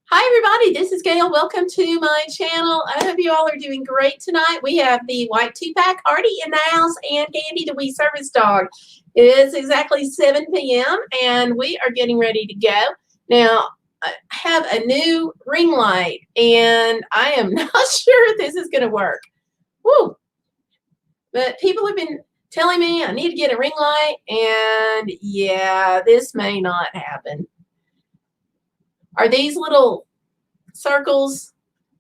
Hi everybody, this is Gayle. Welcome to my channel. I hope you all are doing great tonight. We have the white 2-pack already in the house and Candy the wee service dog. It is exactly 7 p.m. and we are getting ready to go. Now, I have a new ring light and I am not sure if this is going to work. Woo! But people have been telling me I need to get a ring light and yeah, this may not happen. Are these little circles?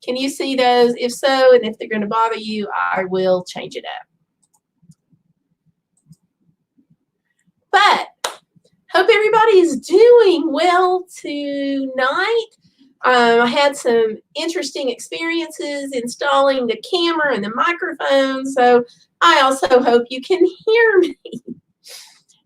Can you see those? If so, and if they're going to bother you, I will change it up. But hope everybody is doing well tonight. I had some interesting experiences installing the camera and the microphone, so I also hope you can hear me.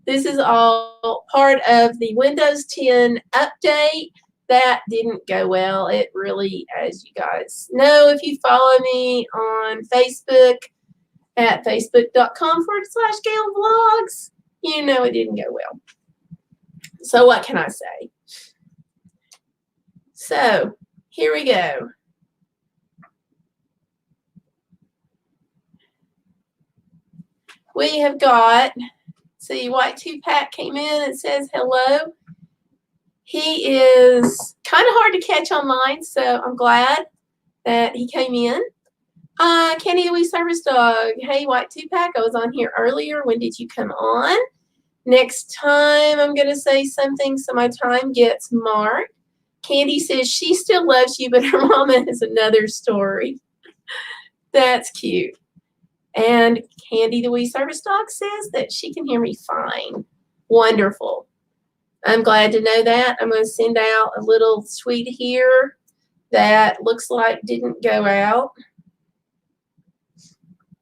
This is all part of the Windows 10 update. That didn't go well. It really, as you guys know, if you follow me on Facebook at facebook.com/Gayle Vlogs, you know it didn't go well. So what can I say? So here we go. We have got, see, white 2-pack came in and says hello. He is kind of hard to catch online, so I'm glad that he came in. Kenny the wee service dog. Hey, white 2-pack, I was on here earlier. When did you come on? Next time I'm going to say something so my time gets marked. Candy says she still loves you, but her mama has another story. That's cute. And Candy the wee service dog says that she can hear me fine. Wonderful. I'm glad to know that. I'm going to send out a little tweet here that looks like didn't go out.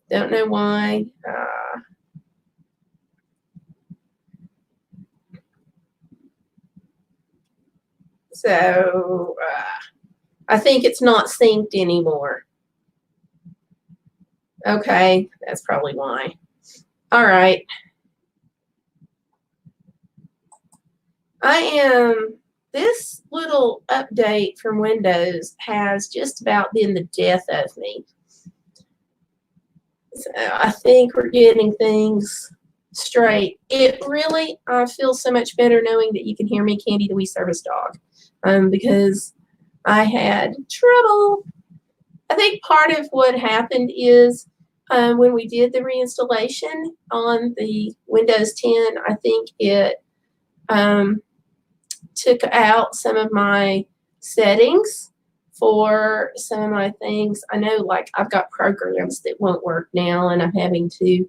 Don't know why. So I think it's not synced anymore. Okay, that's probably why. All right. This little update from Windows has just about been the death of me. So I think we're getting things straight. I feel so much better knowing that you can hear me, Candy the wee service dog, because I had trouble. I think part of what happened is when we did the reinstallation on the Windows 10, I think it took out some of my settings for some of my things. I know, like, I've got programs that won't work now, and I'm having to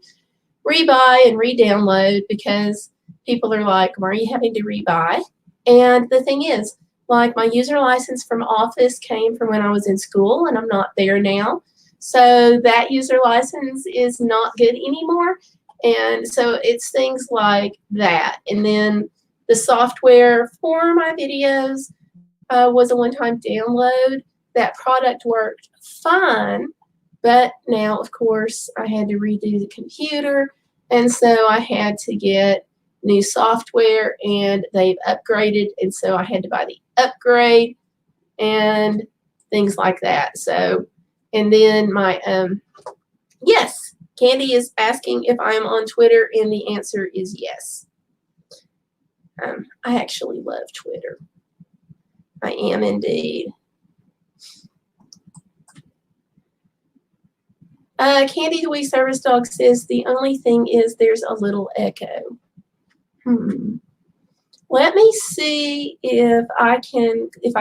rebuy and re-download because people are like, why are you having to rebuy? And the thing is, like, my user license from Office came from when I was in school, and I'm not there now. So that user license is not good anymore. And so it's things like that. And then the software for my videos was a one-time download. That product worked fine, but now, of course, I had to redo the computer, and so I had to get new software, and they've upgraded, and so I had to buy the upgrade and things like that. So, and then my, yes, Candy is asking if I'm on Twitter, and the answer is yes. I actually love Twitter. I am indeed. Candy the wee service dog says the only thing is there's a little echo. Let me see if I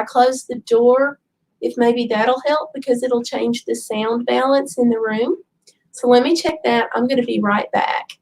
close the door, if maybe that'll help, because it'll change the sound balance in the room. So let me check that. I'm going to be right back.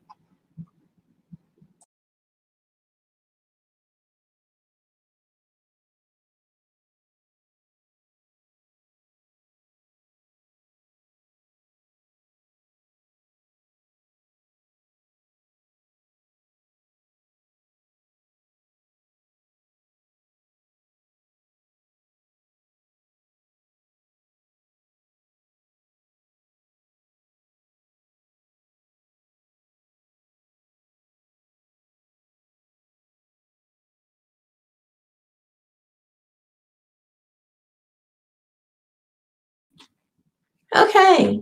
Okay.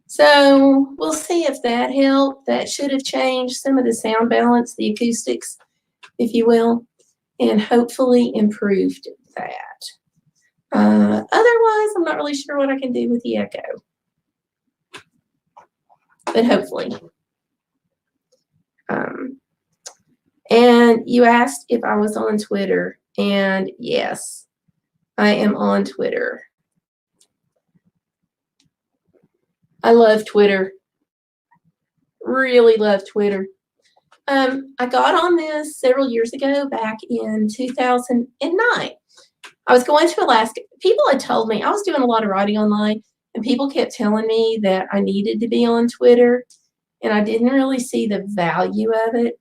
So we'll see if that helped. That should have changed some of the sound balance, the acoustics, if you will, and hopefully improved that. Otherwise, I'm not really sure what I can do with the echo, but hopefully. And you asked if I was on Twitter, and yes, I am on Twitter. I love Twitter. Really love Twitter. I got on this several years ago, back in 2009. I was going to Alaska. People had told me, I was doing a lot of writing online, and people kept telling me that I needed to be on Twitter, and I didn't really see the value of it.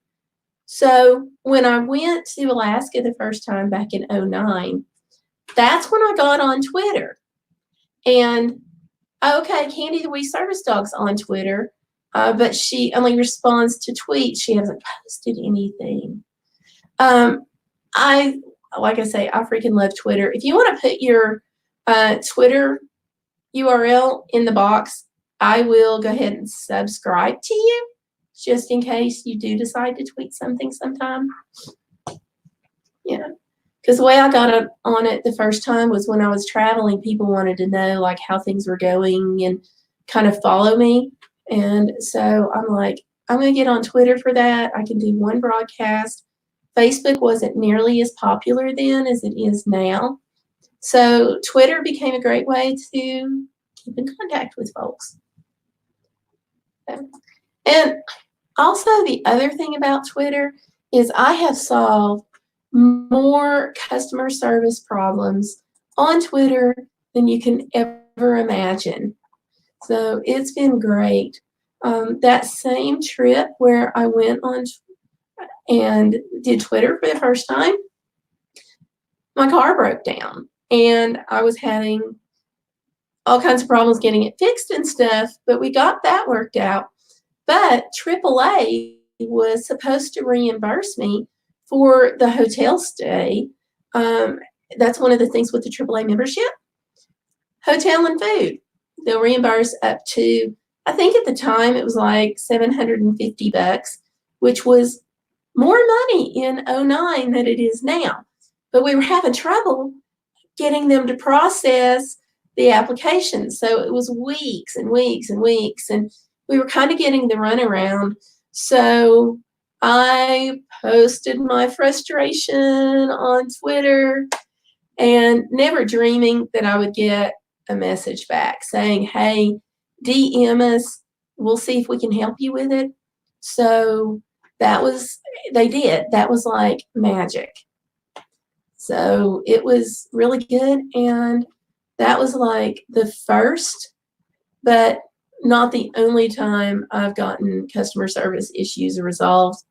So when I went to Alaska the first time back in 2009, that's when I got on Twitter. And okay, Candy the Wee Service Dog's on Twitter, but she only responds to tweets. She hasn't posted anything. Like I say, I freaking love Twitter. If you want to put your Twitter URL in the box, I will go ahead and subscribe to you, just in case you do decide to tweet something sometime. Yeah. Because the way I got on it the first time was when I was traveling, people wanted to know like how things were going and kind of follow me. And so I'm like, I'm going to get on Twitter for that. I can do one broadcast. Facebook wasn't nearly as popular then as it is now. So Twitter became a great way to keep in contact with folks. And also the other thing about Twitter is I have solved more customer service problems on Twitter than you can ever imagine. So it's been great. That same trip where I went on and did Twitter for the first time, my car broke down and I was having all kinds of problems getting it fixed and stuff, but we got that worked out. But AAA was supposed to reimburse me for the hotel stay. That's one of the things with the AAA membership. Hotel and food. They'll reimburse up to, I think at the time it was like $750, which was more money in 2009 than it is now. But we were having trouble getting them to process the application. So it was weeks and weeks and weeks, and we were kind of getting the runaround. So I posted my frustration on Twitter, and never dreaming that I would get a message back saying, hey, DM us. We'll see if we can help you with it. So they did. That was like magic. So it was really good. And that was like the first, but not the only time I've gotten customer service issues resolved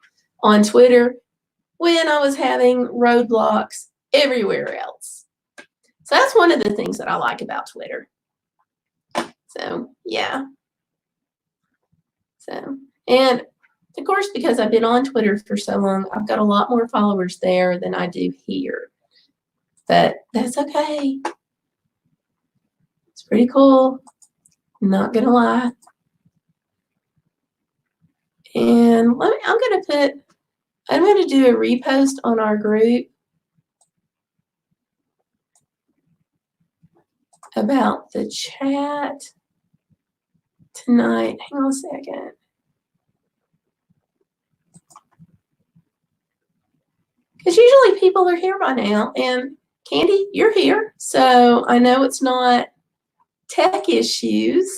on Twitter when I was having roadblocks everywhere else. So that's one of the things that I like about Twitter. So, yeah. So, and of course, because I've been on Twitter for so long, I've got a lot more followers there than I do here. But that's okay. It's pretty cool. I'm not going to lie. And I'm going to do a repost on our group about the chat tonight. Hang on a second. Because usually people are here by now. And Candy, you're here. So I know it's not tech issues.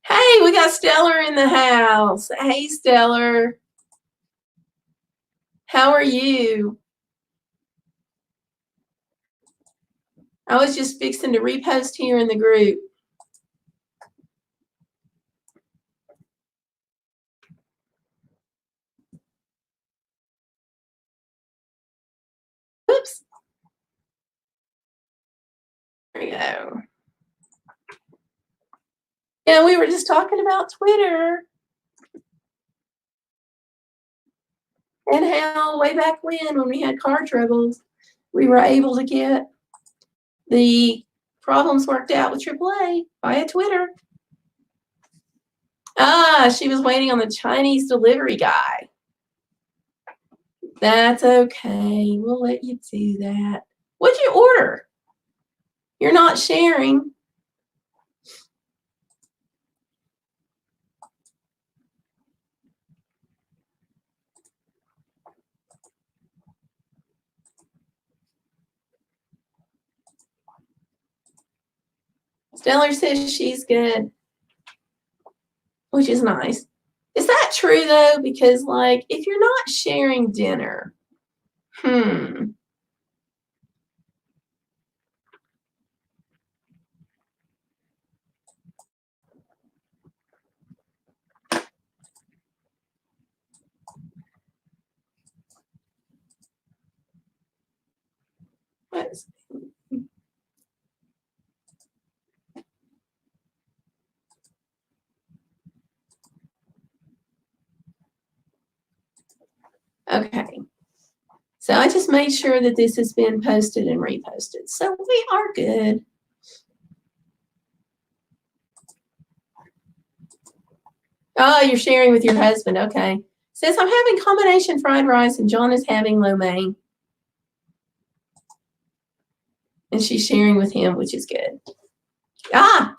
Hey, we got Stellar in the house. Hey, Stellar. How are you? I was just fixing to repost here in the group. Oops. There we go. Yeah, we were just talking about Twitter and how way back when we had car troubles, we were able to get the problems worked out with AAA via Twitter. She was waiting on the Chinese delivery guy. That's okay. We'll let you do that. What'd you order? You're not sharing. Stellar says she's good, which is nice. Is that true, though? Because, like, if you're not sharing dinner, What's, okay. So I just made sure that this has been posted and reposted. So we are good. Oh, you're sharing with your husband. Okay. Says, I'm having combination fried rice and John is having lo mein. And she's sharing with him, which is good.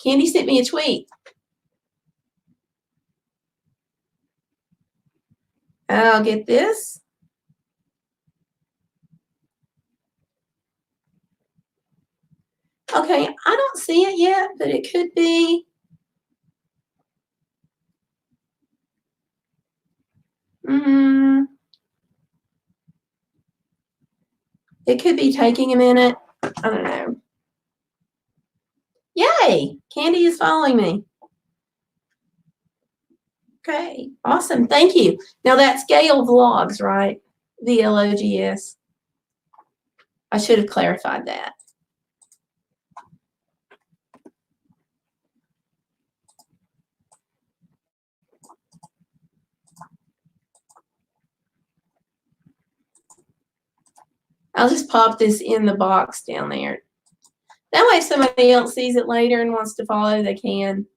Candy sent me a tweet. I'll get this. Okay, I don't see it yet, but it could be. It could be taking a minute. I don't know. Yay! Candy is following me. Okay, awesome. Thank you. Now that's Gayle Vlogs, right? VLOGS. I should have clarified that. I'll just pop this in the box down there. That way if somebody else sees it later and wants to follow, they can.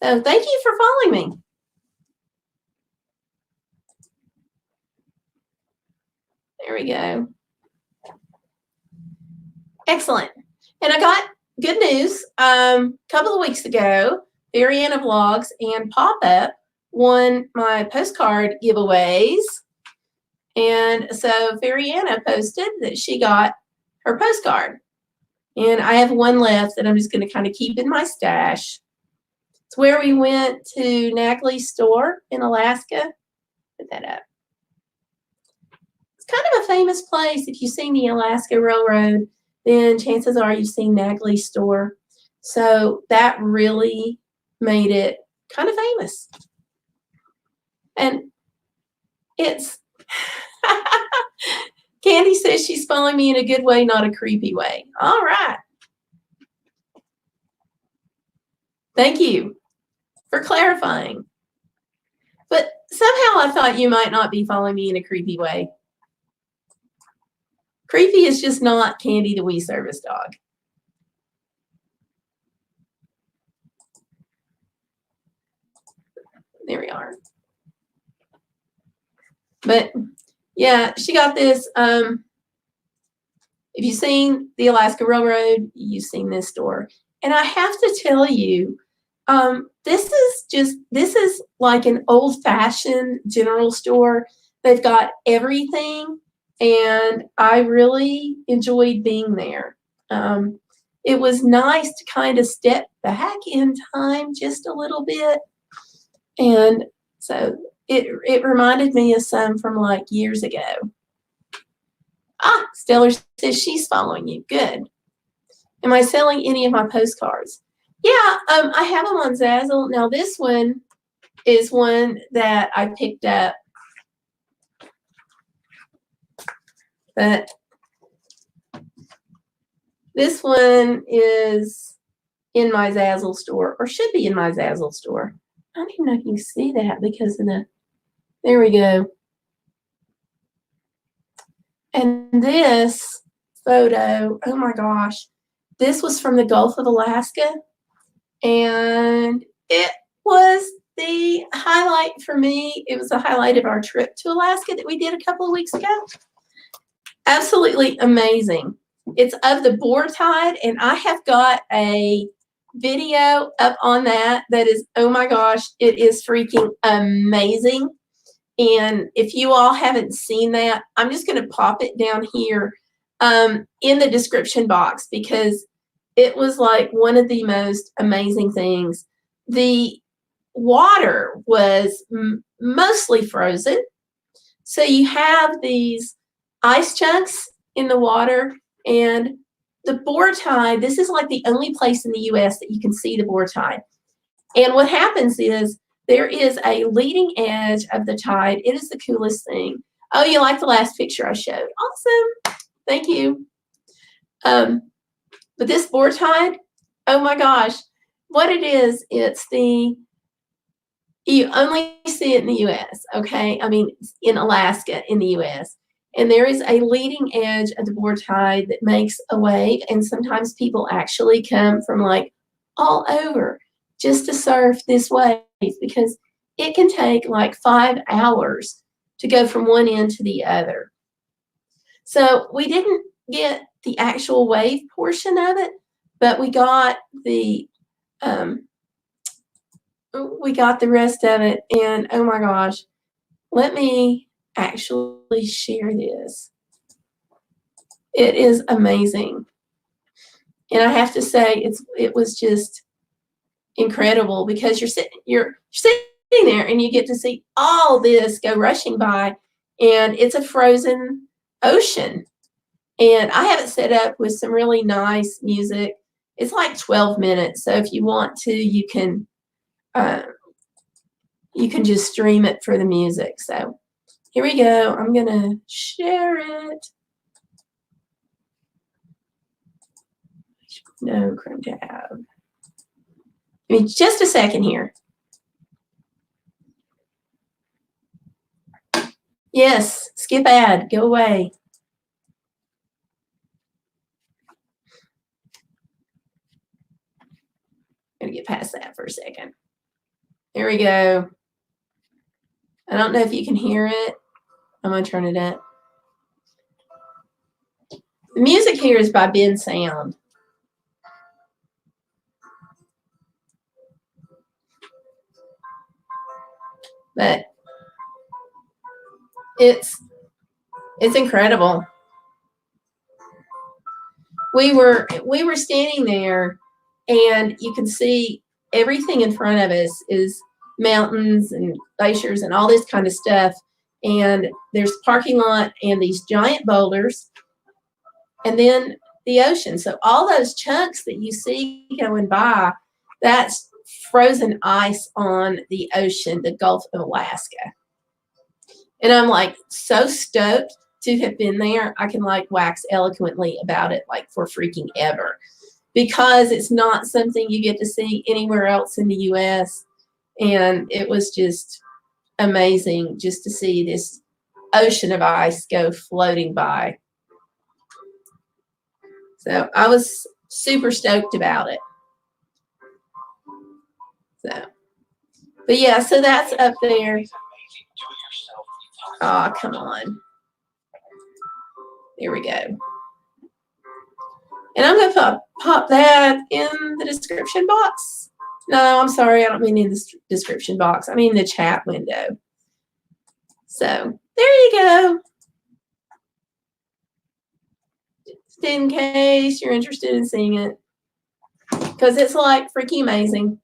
So thank you for following me. There we go. Excellent. And I got good news. A couple of weeks ago, Mariana Vlogs and Pop-Up won my postcard giveaways. And so Mariana posted that she got her postcard. And I have one left that I'm just going to kind of keep in my stash. It's where we went to Nagley's store in Alaska. Put that up. It's kind of a famous place. If you've seen the Alaska Railroad, then chances are you've seen Nagley's store. So that really made it kind of famous. And it's Candy says she's following me in a good way, not a creepy way. All right. Thank you for clarifying. But somehow I thought you might not be following me in a creepy way. Creepy is just not Candy the wee service dog. There we are. But yeah, she got this. If you've seen the Alaska Railroad, you've seen this store. And I have to tell you, this is like an old-fashioned general store. They've got everything, and I really enjoyed being there. It was nice to kind of step back in time just a little bit. And so it reminded me of some from like years ago. Stellar says she's following you. Good. Am I selling any of my postcards? Yeah, I have them on Zazzle. Now this one is one that I picked up. But this one is in my Zazzle store, or should be in my Zazzle store. I don't even know if you can see that because of the, there we go. And this, photo. Oh my gosh. This was from the Gulf of Alaska, and it was the highlight for me. It was the highlight of our trip to Alaska that we did a couple of weeks ago. Absolutely amazing. It's of the boar tide, and I have got a video up on that is, oh my gosh, it is freaking amazing. And if you all haven't seen that, I'm just going to pop it down here in the description box, because it was like one of the most amazing things. The water was mostly frozen. So you have these ice chunks in the water, and the boar tide, this is like the only place in the US that you can see the boar tide. And what happens is there is a leading edge of the tide. It is the coolest thing. Oh, you like the last picture I showed? Awesome. Thank you. But this boar tide, oh my gosh, what it is, you only see it in the US, okay? I mean, in Alaska, in the US. And there is a leading edge of the boar tide that makes a wave, and sometimes people actually come from like all over just to surf this wave, because it can take like 5 hours to go from one end to the other. So we didn't get the actual wave portion of it, but we got the rest of it. And oh my gosh, let me actually share this. It is amazing. And I have to say, it was just incredible, because you're sitting there and you get to see all this go rushing by, and it's a frozen ocean. And I have it set up with some really nice music. It's like 12 minutes, so if you want to, you can just stream it for the music. So here we go. I'm gonna share it. No, Chrome tab. Give me just a second here. Yes, skip ad, go away. Gonna get past that for a second. There we go. I don't know if you can hear it. I'm gonna turn it up. The music here is by Ben Sound. But it's incredible. We were standing there, and you can see everything in front of us is mountains and glaciers and all this kind of stuff. And there's a parking lot and these giant boulders, and then the ocean. So all those chunks that you see going by, that's frozen ice on the ocean, the Gulf of Alaska. And I'm like so stoked to have been there. I can like wax eloquently about it like for freaking ever, because it's not something you get to see anywhere else in the US. And it was just amazing just to see this ocean of ice go floating by. So I was super stoked about it. So, but yeah, so that's up there. Oh, come on. There we go. And I'm going to pop that in the description box. No, I'm sorry. I don't mean in the description box. I mean the chat window. So there you go. Just in case you're interested in seeing it, because it's like freaking amazing.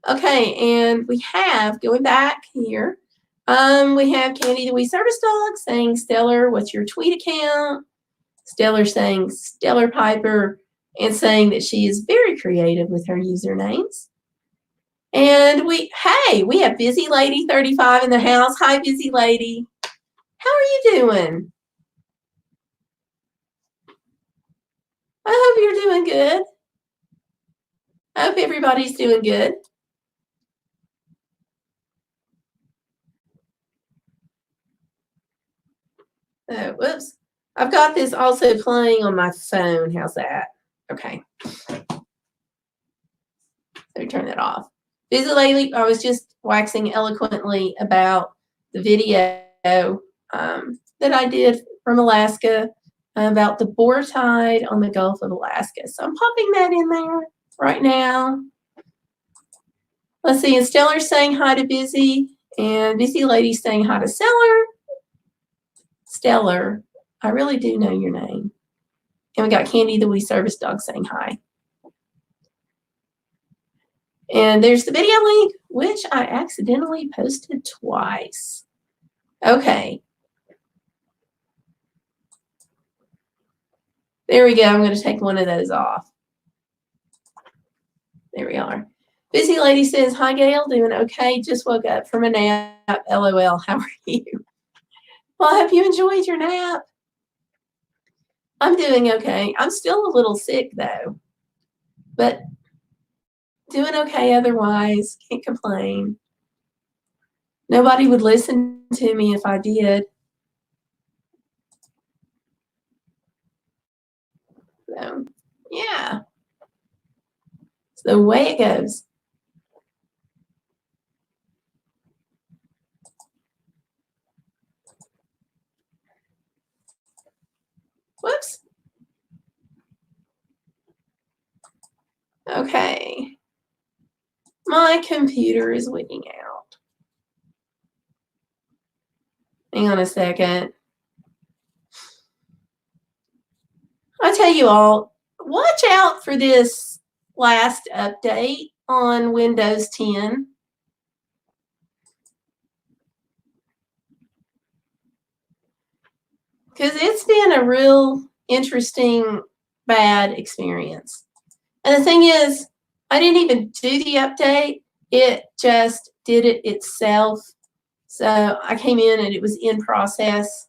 Okay, and we have, going back here, we have Candy the Wee Service Dog saying, Stellar, what's your tweet account? Stellar saying Stellar Piper, and saying that she is very creative with her usernames. And we have Busy Lady 35 in the house. Hi, Busy Lady. How are you doing? I hope you're doing good. I hope everybody's doing good. Oh, whoops. I've got this also playing on my phone. How's that? Okay. So turn that off. Busy lately, I was just waxing eloquently about the video that I did from Alaska about the boar tide on the Gulf of Alaska. So I'm popping that in there right now. Let's see, and Stellar's saying hi to Busy, and Busy Lady's saying hi to Stellar. Stellar, I really do know your name. And we got Candy the Wee Service Dog saying hi. And there's the video link, which I accidentally posted twice. Okay. There we go. I'm going to take one of those off. There we are. Busy Lady says, hi, Gayle. Doing okay. Just woke up from a nap. LOL. How are you? Well, I hope you enjoyed your nap. I'm doing okay. I'm still a little sick, though. But doing okay otherwise. Can't complain. Nobody would listen to me if I did. So, yeah. It's the way it goes. Whoops. Okay. My computer is wigging out. Hang on a second. I tell you all, watch out for this last update on Windows 10. Because it's been a real interesting, bad experience. And the thing is, I didn't even do the update. It just did it itself. So I came in and it was in process.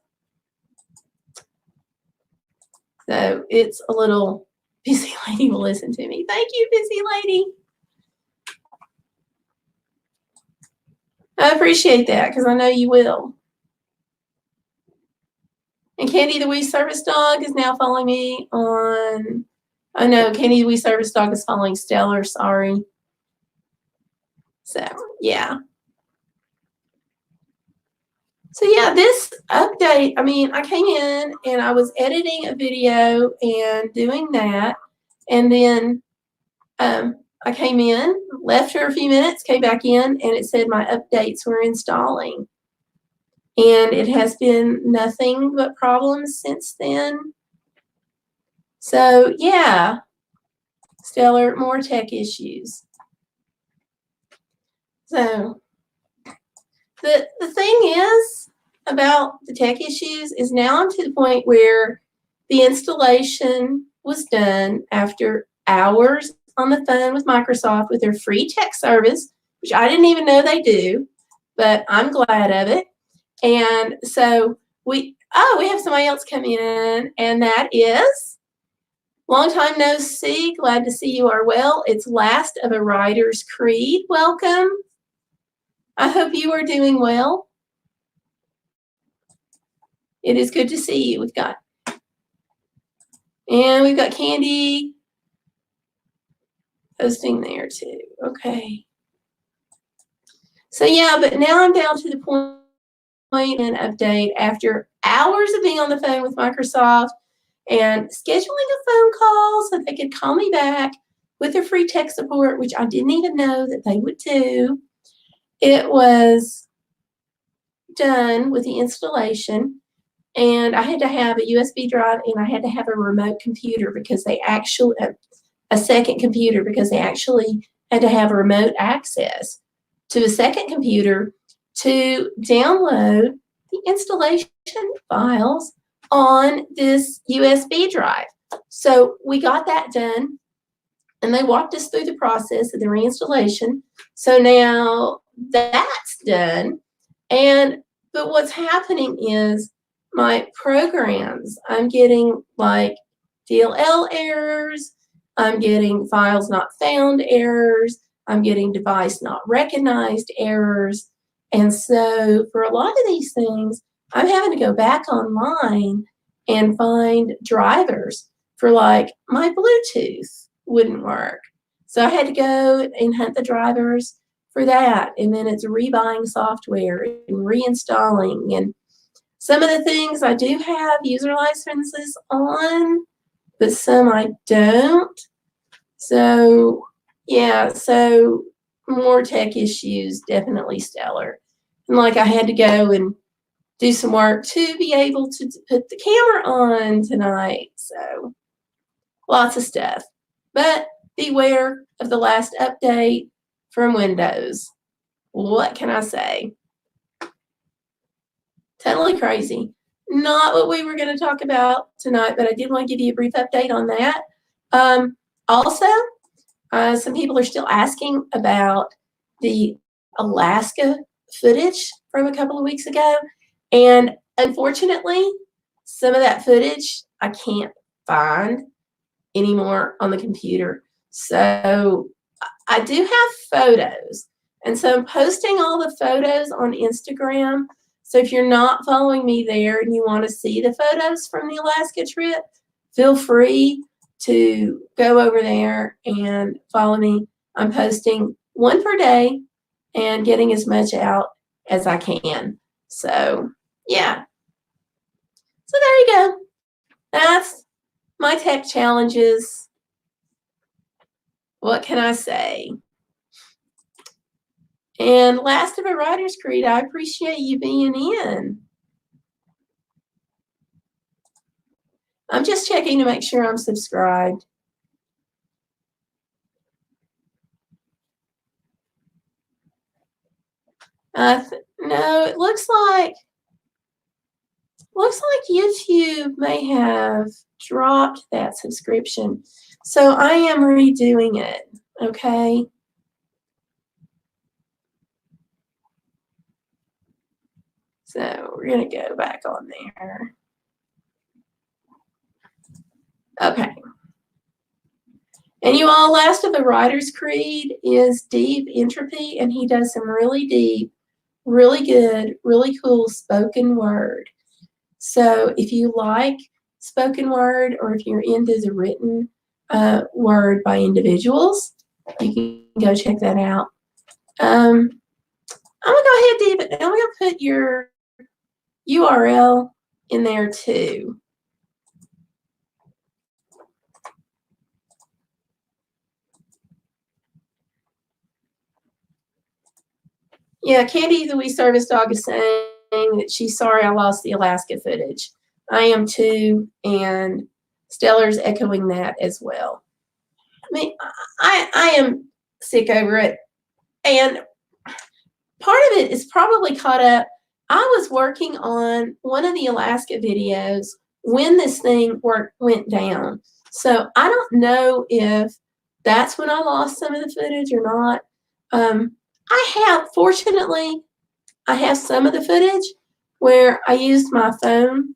So it's a little, Busy Lady will listen to me. Thank you, Busy Lady. I appreciate that because I know you will. And Candy the Wee Service Dog is now following me on, oh no, Candy the Wee Service Dog is following Stellar, sorry. So, yeah. So yeah, this update, I mean, I came in and I was editing a video and doing that. And then I came in, left for a few minutes, came back in, and it said my updates were installing. And it has been nothing but problems since then. So yeah, Stellar, more tech issues. So the thing is about the tech issues is now I'm to the point where the installation was done after hours on the phone with Microsoft with their free tech service, which I didn't even know they do, but I'm glad of it. And so we have somebody else come in, and that is long time no see. Glad to see you are well. It's Last of a Writer's Creed. Welcome. I hope you are doing well. It is good to see you. We've got Candy posting there too. Okay. So yeah, but now I'm down to the point and update after hours of being on the phone with Microsoft and scheduling a phone call so they could call me back with their free tech support, which I didn't even know that they would do. It was done with the installation, and I had to have a USB drive and I had to have a remote computer because they actually, a second computer because they actually had to have remote access to a second computer to download the installation files on this USB drive. So we got that done, and they walked us through the process of the reinstallation. So now that's done. But what's happening is my programs, I'm getting like DLL errors, I'm getting files not found errors, I'm getting device not recognized errors. And so for a lot of these things, I'm having to go back online and find drivers for like my Bluetooth wouldn't work. So I had to go and hunt the drivers for that. And then it's rebuying software and reinstalling. And some of the things I do have user licenses on, but some I don't. So yeah, so more tech issues, definitely Stellar. And like I had to go and do some work to be able to put the camera on tonight. So lots of stuff. But beware of the last update from Windows. What can I say? Totally crazy. Not what we were going to talk about tonight, but I did want to give you a brief update on that. Also, some people are still asking about the Alaska footage from a couple of weeks ago. And unfortunately, some of that footage I can't find anymore on the computer. So I do have photos. And so I'm posting all the photos on Instagram. So if you're not following me there and you want to see the photos from the Alaska trip, feel free to go over there and follow me. I'm posting one per day and getting as much out as I can. So yeah. So there you go. That's my tech challenges. What can I say? And last of a Writer's Creed, I appreciate you being in. I'm just checking to make sure I'm subscribed. No, it looks like YouTube may have dropped that subscription. So I am redoing it, okay? So we're going to go back on there. Okay. And you all, last of the Writer's Creed is Deep Entropy, and he does some really deep, really good, really cool spoken word. So if you like spoken word or if you're into the written word by individuals, you can go check that out. I'm going to go ahead, David, and I'm going to put your URL in there too. Yeah, Candy, the Wee Service Dog, is saying that she's sorry I lost the Alaska footage. I am too, and Stellar's echoing that as well. I mean, I am sick over it, and part of it is probably caught up. I was working on one of the Alaska videos when this thing went down. So I don't know if that's when I lost some of the footage or not. Fortunately, I have some of the footage where I used my phone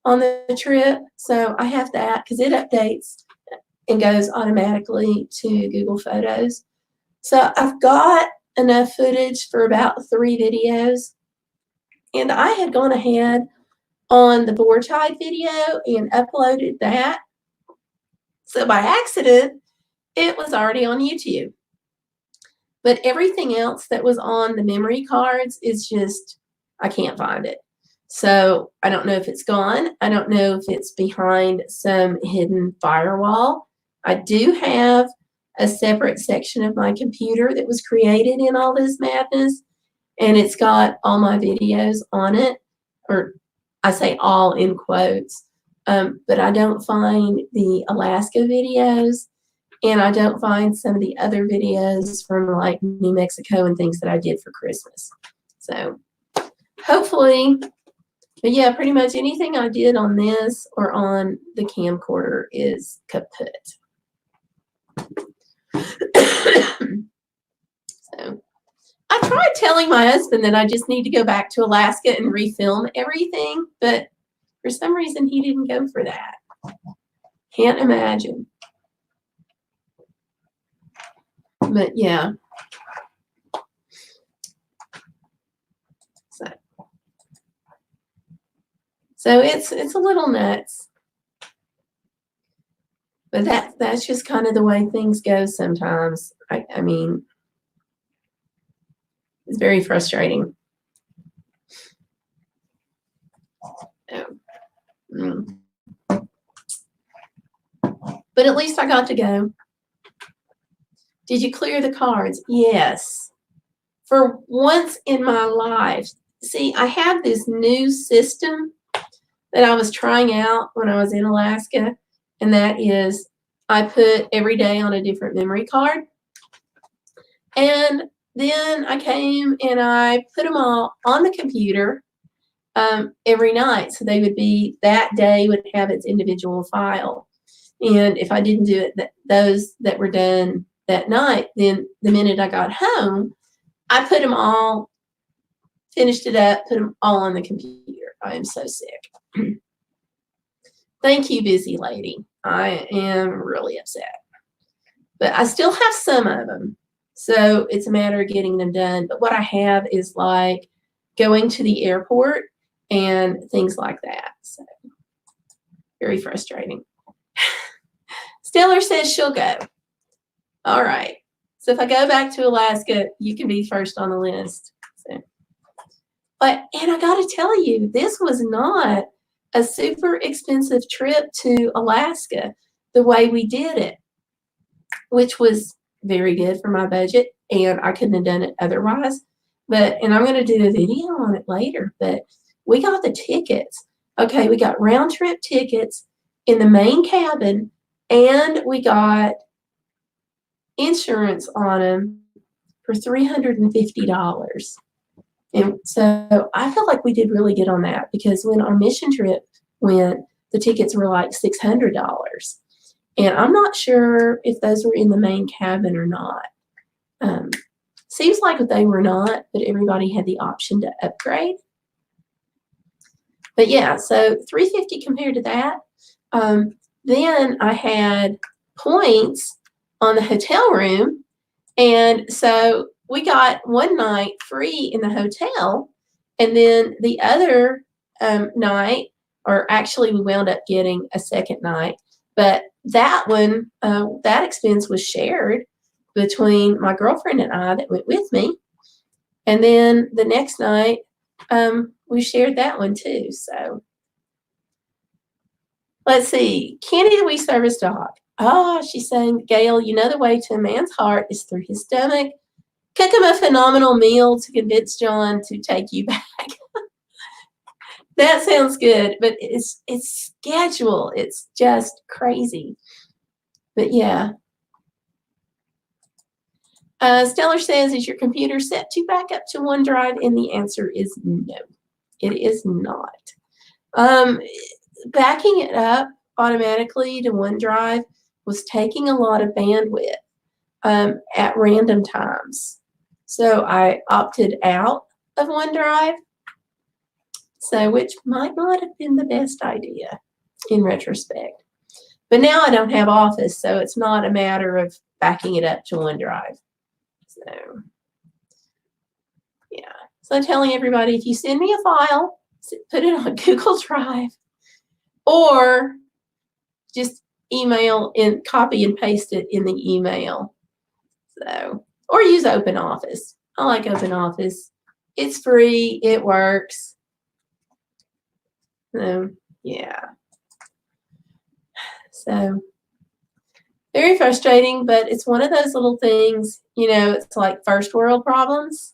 on the trip. So I have that because it updates and goes automatically to Google Photos. So I've got enough footage for about 3 videos. And I had gone ahead on the boar tide video and uploaded that. So by accident, it was already on YouTube. But everything else that was on the memory cards is just, I can't find it. So I don't know if it's gone. I don't know if it's behind some hidden firewall. I do have a separate section of my computer that was created in all this madness, and it's got all my videos on it, or I say all in quotes, but I don't find the Alaska videos, and I don't find some of the other videos from like New Mexico and things that I did for Christmas. So hopefully, but yeah, pretty much anything I did on this or on the camcorder is kaput. So I tried telling my husband that I just need to go back to Alaska and refilm everything, but for some reason he didn't go for that. Can't imagine. But yeah. So it's a little nuts. But that's just kind of the way things go sometimes. I mean, it's very frustrating. But at least I got to go. Did you clear the cards? Yes. For once in my life. See, I have this new system that I was trying out when I was in Alaska, and that is I put every day on a different memory card. And then I came and I put them all on the computer every night. So they would be, that day would have its individual file. And if I didn't do it, those that were done that night, then the minute I got home, I put them all, finished it up, put them all on the computer. I am so sick. Thank you, busy lady. I am really upset. But I still have some of them. So it's a matter of getting them done. But what I have is like going to the airport and things like that. So very frustrating. Stellar says she'll go. All right. So if I go back to Alaska, you can be first on the list. So, and I got to tell you, this was not a super expensive trip to Alaska the way we did it, which was very good for my budget, and I couldn't have done it otherwise. And I'm going to do a video on it later, but we got the tickets. Okay, we got round trip tickets in the main cabin, and we got insurance on them for $350. And so I feel like we did really good on that, because when our mission trip went, the tickets were like $600. And I'm not sure if those were in the main cabin or not. Seems like they were not, but everybody had the option to upgrade. But yeah, so $350 compared to that. Then I had points on the hotel room. And so we got one night free in the hotel. And then the other night, or actually we wound up getting a second night, but that one, that expense was shared between my girlfriend and I that went with me. And then the next night, we shared that one too. So let's see. Candy the Wee Service Dog. Oh, she's saying, Gayle, you know the way to a man's heart is through his stomach. Cook him a phenomenal meal to convince John to take you back. That sounds good, but it's schedule. It's just crazy. But yeah. Stellar says, is your computer set to back up to OneDrive? And the answer is no, it is not. Backing it up automatically to OneDrive was taking a lot of bandwidth at random times. So I opted out of OneDrive, so which might not have been the best idea in retrospect. But now I don't have Office, so it's not a matter of backing it up to OneDrive. So, yeah. So I'm telling everybody, if you send me a file, put it on Google Drive, or just email and copy and paste it in the email. So, or use OpenOffice. I like OpenOffice. It's free. It works. So, yeah. So, very frustrating, but it's one of those little things, you know, it's like first world problems.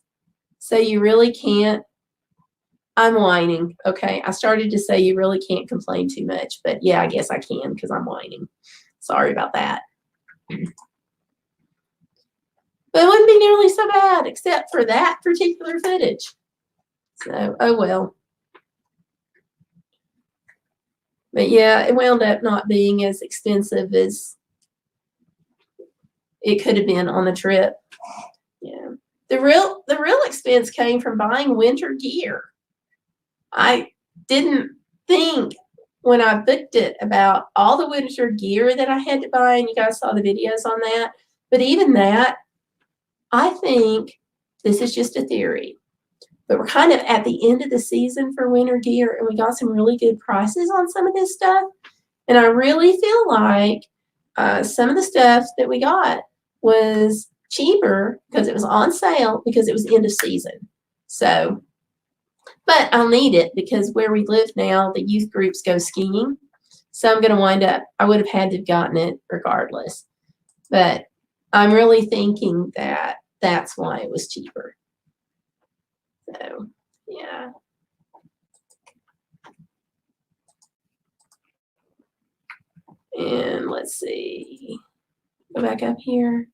So you really can't, I'm whining. Okay. I started to say you really can't complain too much, but yeah, I guess I can because I'm whining. Sorry about that. But it wouldn't be nearly so bad except for that particular footage. So, oh well. But yeah, it wound up not being as expensive as it could have been on the trip. Yeah. The real expense came from buying winter gear. I didn't think when I booked it about all the winter gear that I had to buy, and you guys saw the videos on that. But even that, I think, this is just a theory, But we're kind of at the end of the season for winter gear, and we got some really good prices on some of this stuff. And I really feel like some of the stuff that we got was cheaper because it was on sale because it was end of season. So, but I'll need it because where we live now, the youth groups go skiing. So I'm going to wind up, I would have had to have gotten it regardless. But I'm really thinking that that's why it was cheaper. So, yeah. And let's see. Go back up here.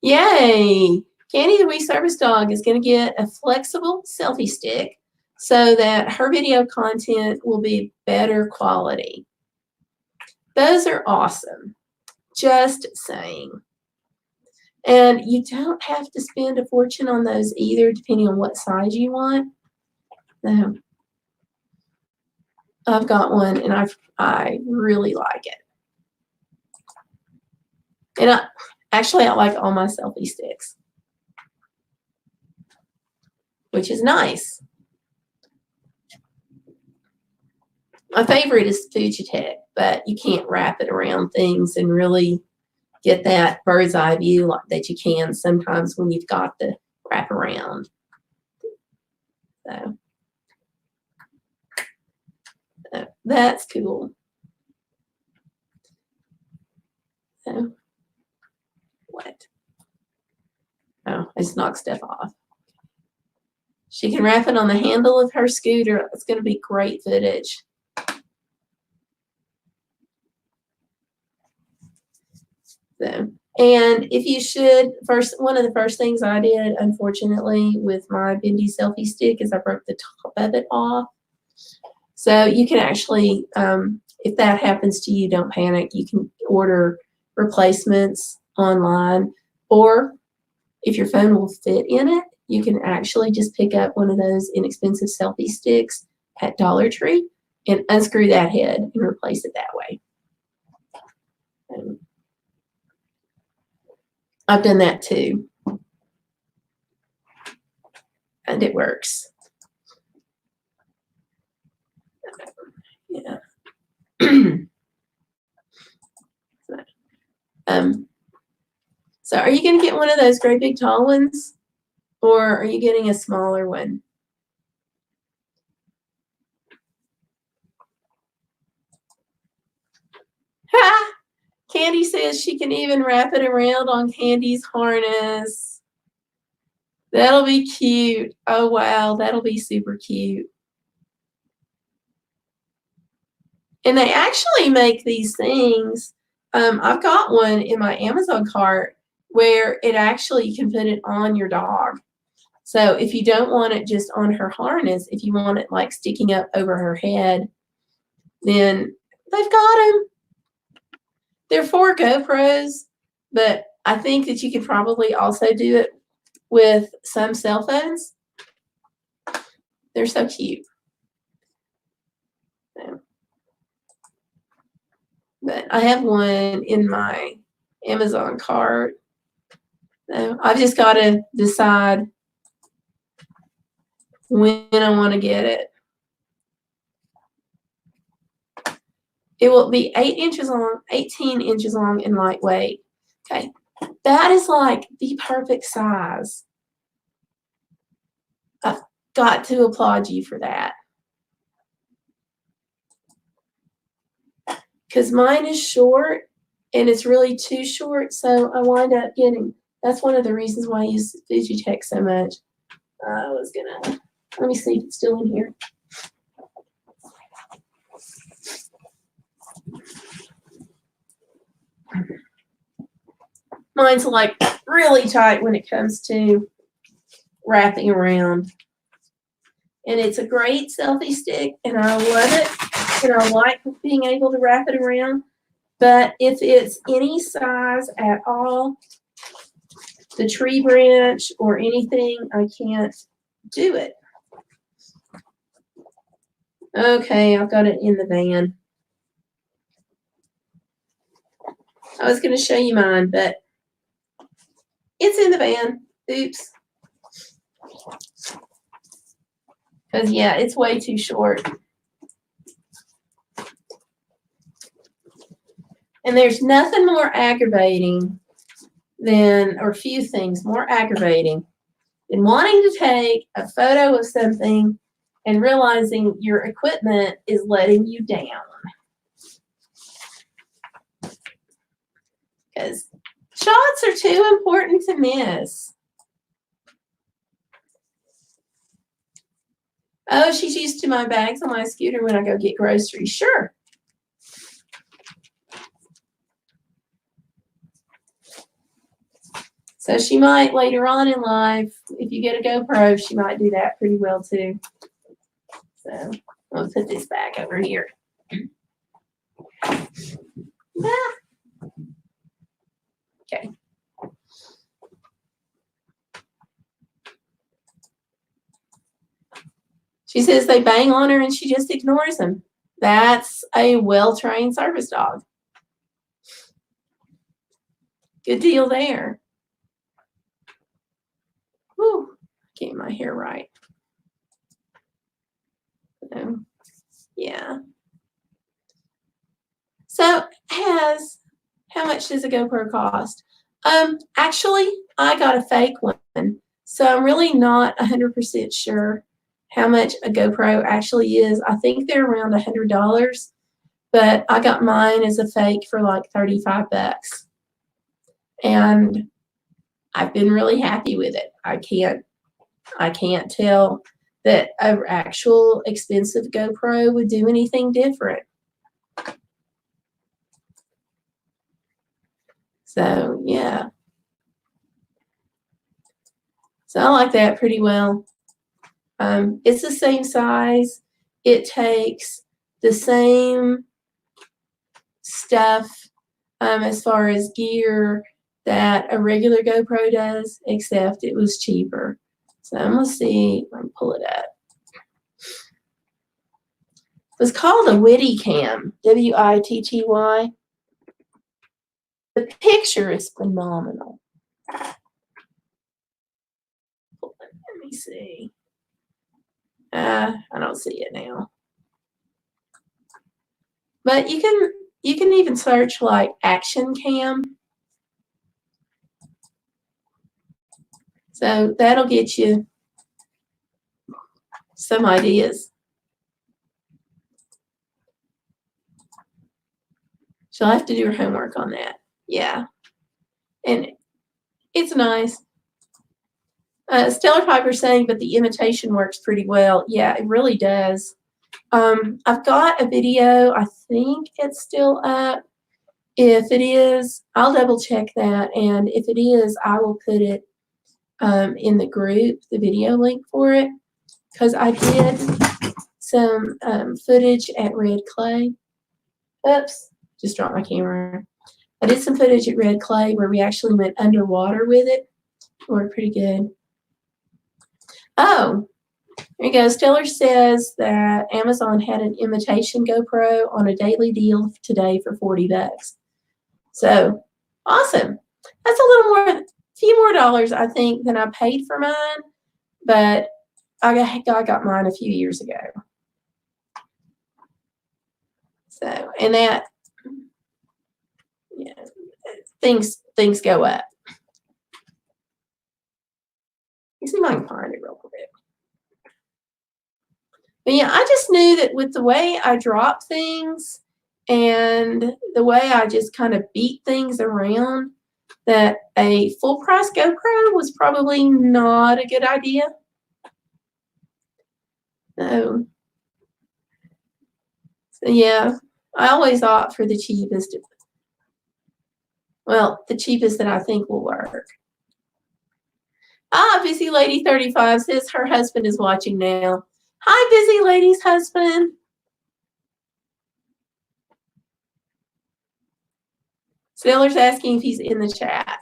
Yay! Candy the Wee Service Dog is going to get a flexible selfie stick so that her video content will be better quality. Those are awesome. Just saying. And you don't have to spend a fortune on those either, depending on what size you want. So, I've got one, and I really like it. And I like all my selfie sticks, which is nice. My favorite is Fujitech, but you can't wrap it around things and really get that bird's eye view that you can sometimes when you've got the wrap around. So that's cool. So what? Oh, I just knocked stuff off. She can wrap it on the handle of her scooter. It's going to be great footage. So, and if you should, one of the first things I did, unfortunately, with my bendy selfie stick is I broke the top of it off. So you can actually, if that happens to you, don't panic. You can order replacements online, or if your phone will fit in it, you can actually just pick up one of those inexpensive selfie sticks at Dollar Tree and unscrew that head and replace it that way. I've done that too, and it works. Yeah. So are you going to get one of those great big tall ones, or are you getting a smaller one? Ha! Candy says she can even wrap it around on Candy's harness. That'll be cute. Oh, wow. That'll be super cute. And they actually make these things. I've got one in my Amazon cart where it actually, you can put it on your dog. So if you don't want it just on her harness, if you want it like sticking up over her head, then they've got them. They're for GoPros, but I think that you could probably also do it with some cell phones. They're so cute. So, but I have one in my Amazon cart. So I've just got to decide when I want to get it. It will be 8 inches long, 18 inches long, and lightweight. Okay, that is like the perfect size. I've got to applaud you for that. Because mine is short, and it's really too short, so I wind up getting, that's one of the reasons why I use Fujitech so much. I was gonna, let me see if it's still in here. Mine's like really tight when it comes to wrapping around. And it's a great selfie stick, and I love it, and I like being able to wrap it around. But if it's any size at all, the tree branch or anything, I can't do it. Okay, I've got it in the van. I was going to show you mine, but it's in the van. Oops. Because, yeah, it's way too short. And there's nothing more aggravating than, or few things more aggravating than wanting to take a photo of something and realizing your equipment is letting you down. Because shots are too important to miss. Oh, she's used to my bags on my scooter when I go get groceries. Sure. So she might later on in life, if you get a GoPro, she might do that pretty well too. So I'm going to put this back over here. Okay. She says they bang on her and she just ignores them. That's a well-trained service dog. Good deal there. Whew, getting my hair right. So, yeah. So how much does a GoPro cost? Actually, I got a fake one, so I'm really not 100% sure how much a GoPro actually is. I think they're around $100, but I got mine as a fake for like $35. And I've been really happy with it. I can't tell that an actual expensive GoPro would do anything different. So yeah. So I like that pretty well. It's the same size. It takes the same stuff as far as gear that a regular GoPro does, except it was cheaper. So I'm going to see if I can pull it up. It was called a Witty Cam, W-I-T-T-Y. The picture is phenomenal. Let me see. I don't see it now. But you can even search like Action Cam. So that'll get you some ideas. She'll have to do her homework on that. Yeah. And it's nice. Stellar Piper saying, but the imitation works pretty well. Yeah, it really does. I've got a video. I think it's still up. If it is, I'll double check that. And if it is, I will put it in the group, the video link for it. Because I did some footage at Red Clay. Oops, just dropped my camera. I did some footage at Red Clay where we actually went underwater with it. It worked pretty good. Oh, there you go. Stellar says that Amazon had an imitation GoPro on a daily deal today for $40. So awesome. That's a little more, a few more dollars, I think, than I paid for mine, but I got mine a few years ago. So, and that, yeah, things go up. Let me see if I can find it real quick. But yeah, I just knew that with the way I drop things and the way I just kind of beat things around, that a full price GoPro was probably not a good idea. So yeah, I always opt for the cheapest. Well, the cheapest that I think will work. Ah, Busy Lady 35 says her husband is watching now. Hi, Busy Lady's husband. Stellar's asking if he's in the chat.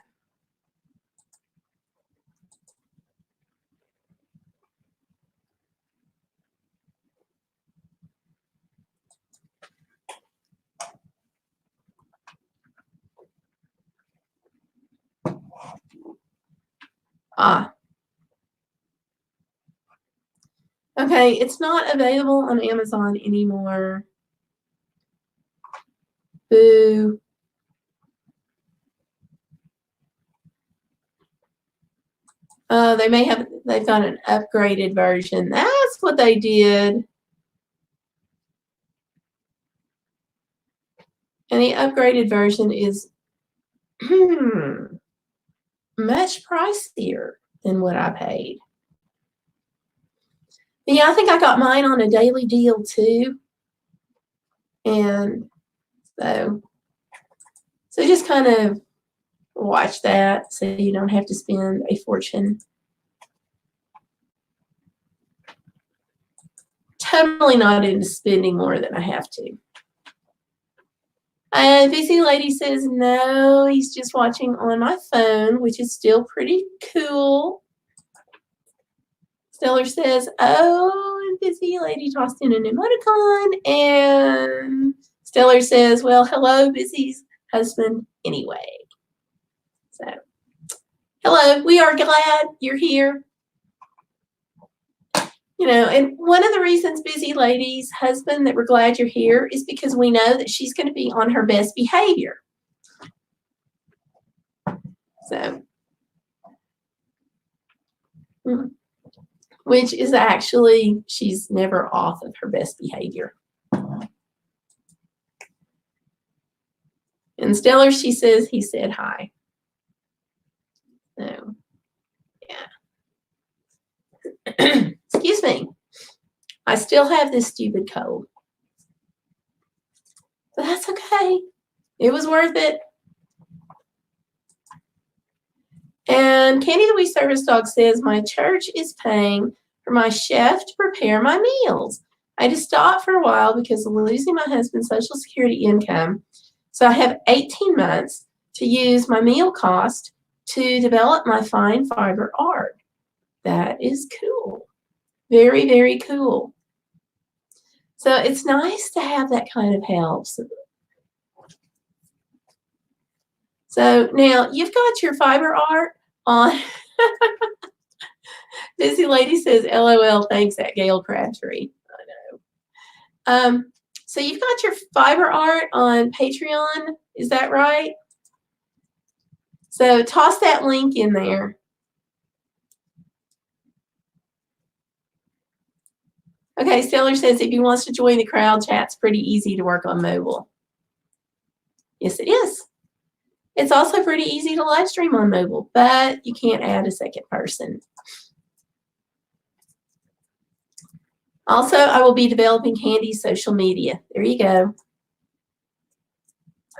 Ah. Okay, it's not available on Amazon anymore. Boo. Oh, they've got an upgraded version. That's what they did. And the upgraded version is much pricier than what I paid. But yeah, I think I got mine on a daily deal too. And so just kind of watch that so you don't have to spend a fortune. Totally not into spending more than I have to. Busy Lady says, no, he's just watching on my phone, which is still pretty cool. Stellar says, oh, and Busy Lady tossed in an emoticon. And Stellar says, well, hello, Busy's husband anyway. So, hello, we are glad you're here. You know, and one of the reasons Busy Lady's husband that we're glad you're here is because we know that she's going to be on her best behavior. So, which is actually, she's never off of her best behavior. And Stellar, she says, he said hi. So, yeah. Excuse me. I still have this stupid cold. But that's okay. It was worth it. And Candy the Wee Service Dog says, my church is paying for my chef to prepare my meals. I just stopped for a while because of losing my husband's Social Security income. So I have 18 months to use my meal cost to develop my fine fiber art. That is cool. Very, very cool. So it's nice to have that kind of help. So now you've got your fiber art on. Busy Lady says, LOL, thanks at Gayle Crabtree. I know. So you've got your fiber art on Patreon. Is that right? So toss that link in there. Okay, Stellar says if he wants to join the crowd, chat's pretty easy to work on mobile. Yes, it is. It's also pretty easy to live stream on mobile, but you can't add a second person. Also, I will be developing Candy's social media. There you go.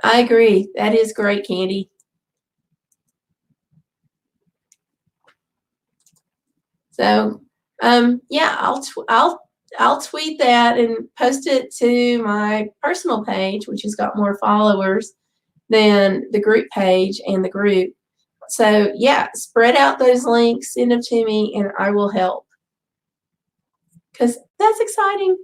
I agree. That is great, Candy. So, yeah, I'll tweet that and post it to my personal page, which has got more followers than the group page and the group. So, yeah, spread out those links, send them to me, and I will help. Because that's exciting.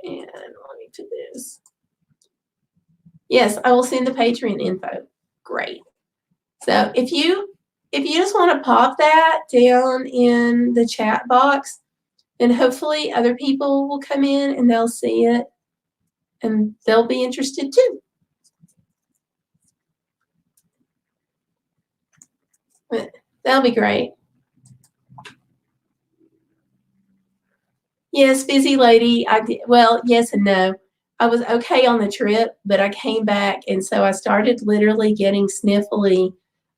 And let me do this. Yes, I will send the Patreon info. Great. So if you just want to pop that down in the chat box, then hopefully other people will come in and they'll see it and they'll be interested too. But that'll be great. Yes, Busy Lady. I did well, yes and no. I was okay on the trip, but I came back and so I started literally getting sniffly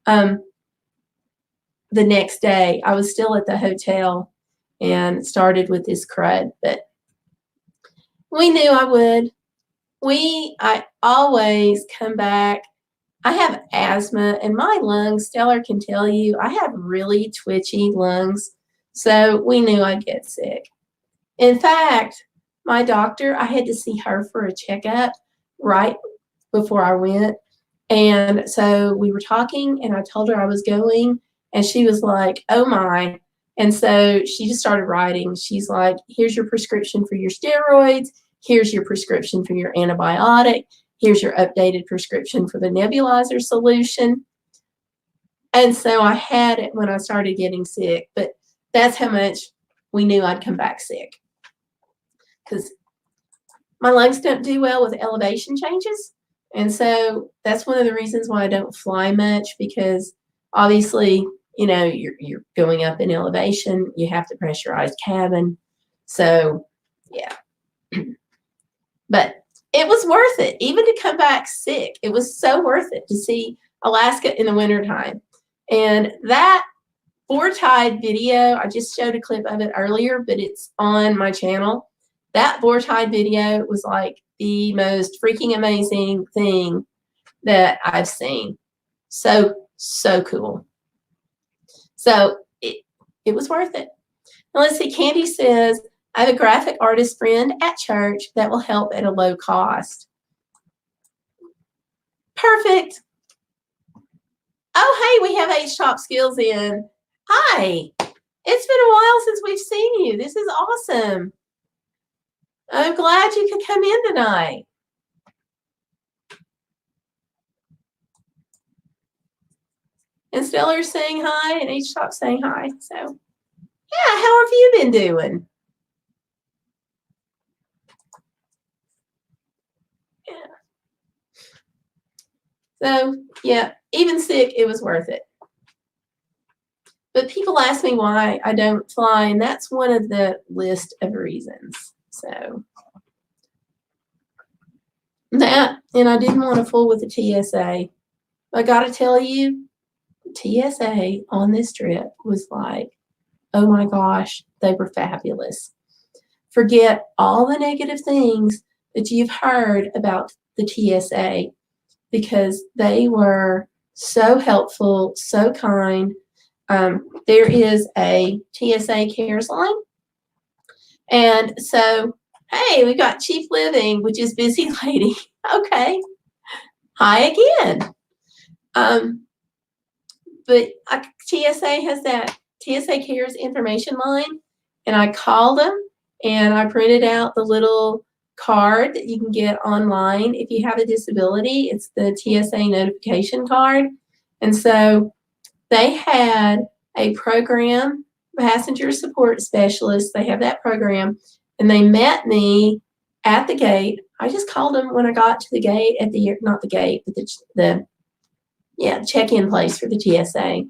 the next day. I was still at the hotel and started with this crud, but we knew I would. I always come back. I have asthma and my lungs, Stellar can tell you, I have really twitchy lungs. So we knew I'd get sick. In fact, my doctor, I had to see her for a checkup right before I went. And so we were talking and I told her I was going and she was like, oh my. And so she just started writing. She's like, here's your prescription for your steroids. Here's your prescription for your antibiotic. Here's your updated prescription for the nebulizer solution. And so I had it when I started getting sick, but that's how much we knew I'd come back sick. Because my lungs don't do well with elevation changes. And so that's one of the reasons why I don't fly much, because obviously, you know, you're going up in elevation, you have the pressurized cabin. So yeah. But it was worth it, even to come back sick. It was so worth it to see Alaska in the wintertime. And that Bour-Tide video, I just showed a clip of it earlier, but it's on my channel. That Bour-Tide video was like the most freaking amazing thing that I've seen. So cool. So it was worth it. Now let's see, Candy says, I have a graphic artist friend at church that will help at a low cost. Perfect. Oh, hey, we have H-Top Skills in. Hi. It's been a while since we've seen you. This is awesome. I'm glad you could come in tonight. And Stellar's saying hi, and H-Top saying hi. So, yeah, how have you been doing? Yeah. So, yeah, even sick, it was worth it. But people ask me why I don't fly, and that's one of the list of reasons. So, that, and I didn't want to fool with the TSA. I got to tell you, TSA on this trip was like, oh my gosh, they were fabulous. Forget all the negative things that you've heard about the TSA, because they were so helpful, so kind. There is a TSA Cares line. And so, hey, we got Chief Living, which is Busy Lady. Okay. Hi again. But TSA has that TSA Cares information line, and I called them and I printed out the little card that you can get online if you have a disability. It's the TSA notification card. And so they had a program, passenger support specialist. They have that program, and they met me at the gate. I just called them when I got to the gate at the, not the gate, but the check-in place for the TSA.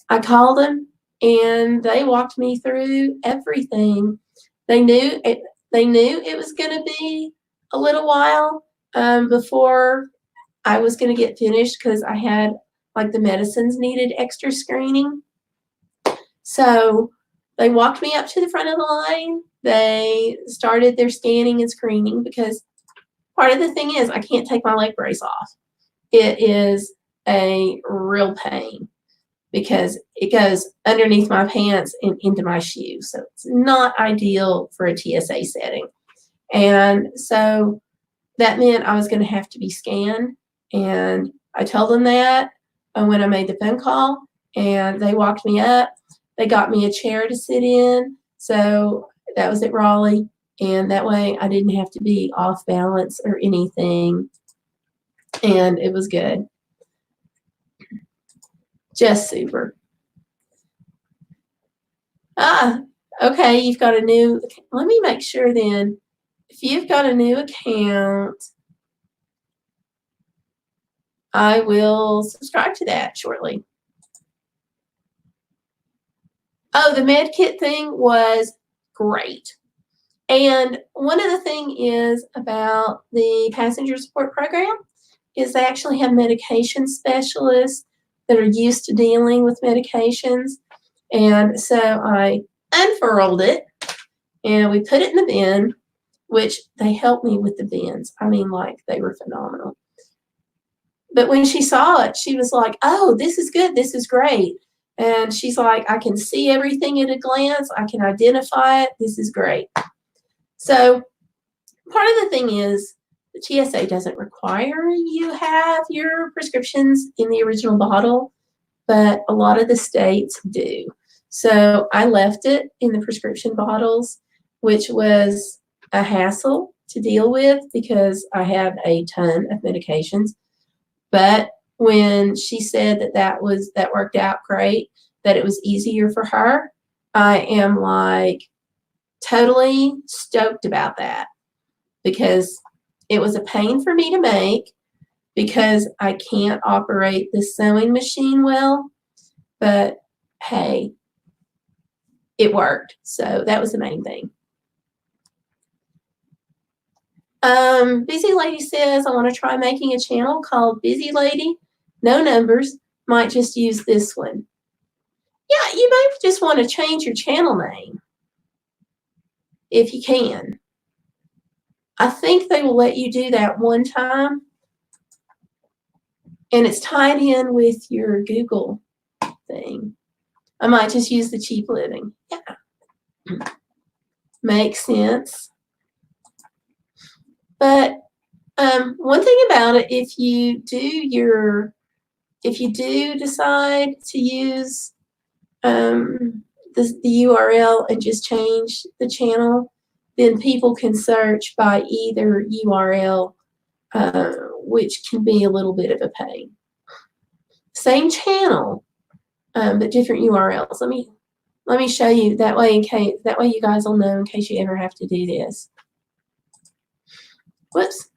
I called them, and they walked me through everything. They knew it was going to be a little while before I was going to get finished, because I had, like, the medicines needed extra screening. So they walked me up to the front of the line. They started their scanning and screening, because part of the thing is I can't take my leg brace off. It is a real pain because it goes underneath my pants and into my shoes. So it's not ideal for a TSA setting. And so that meant I was going to have to be scanned. And I told them that when I made the phone call, and they walked me up. They got me a chair to sit in. So that was at Raleigh. And that way I didn't have to be off balance or anything. And it was good. Just super. Okay, you've got a new, let me make sure then, if you've got a new account, I will subscribe to that shortly. Oh, the med kit thing was great. And one of the things is about the passenger support program is they actually have medication specialists that are used to dealing with medications. And so I unfurled it and we put it in the bin, which they helped me with the bins. I mean, like, they were phenomenal. But when she saw it, she was like, oh, this is good. This is great. And she's like, I can see everything at a glance. I can identify it. This is great. So part of the thing is the TSA doesn't require you have your prescriptions in the original bottle, but a lot of the states do. So I left it in the prescription bottles, which was a hassle to deal with because I have a ton of medications. But when she said that worked out great, that it was easier for her, I am like totally stoked about that because it was a pain for me to make because I can't operate the sewing machine well. But hey, it worked. So that was the main thing. Busy Lady says, I want to try making a channel called Busy Lady. No numbers. Might just use this one. Yeah, you may just want to change your channel name if you can. I think they will let you do that one time. And it's tied in with your Google thing. I might just use the cheap living. Yeah. Makes sense. But one thing about it, if you do decide to use the URL and just change the channel, then people can search by either URL, which can be a little bit of a pain. Same channel, but different URLs. Let me show you that way you guys will know in case you ever have to do this. Whoops.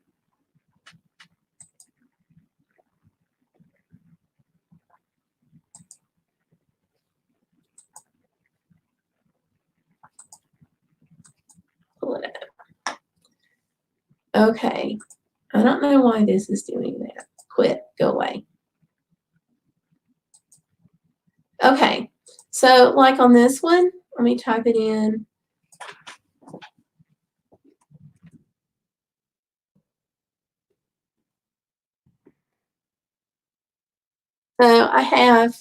Pull it up. Okay. I don't know why this is doing that. Quit. Go away. Okay. So like on this one, let me type it in. So I have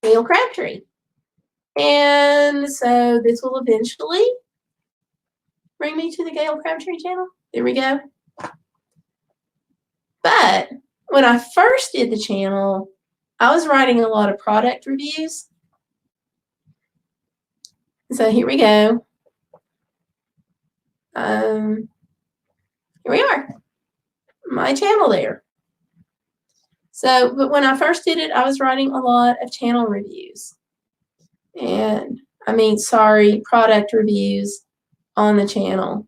Gayle Crabtree. And so this will eventually bring me to the Gayle Crabtree channel. There we go. But when I first did the channel, I was writing a lot of product reviews. So here we go. Here we are. My channel there. So, but when I first did it, I was writing a lot of channel reviews. And I mean, sorry, product reviews on the channel.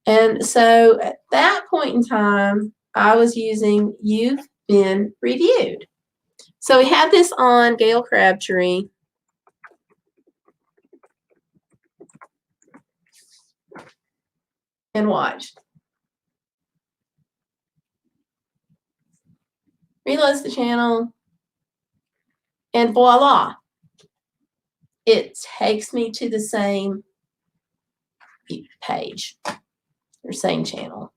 And so at that point in time, I was using You've Been Reviewed. So we have this on Gayle Crabtree. And watch. Reloads the channel. And voila. It takes me to the same page or same channel.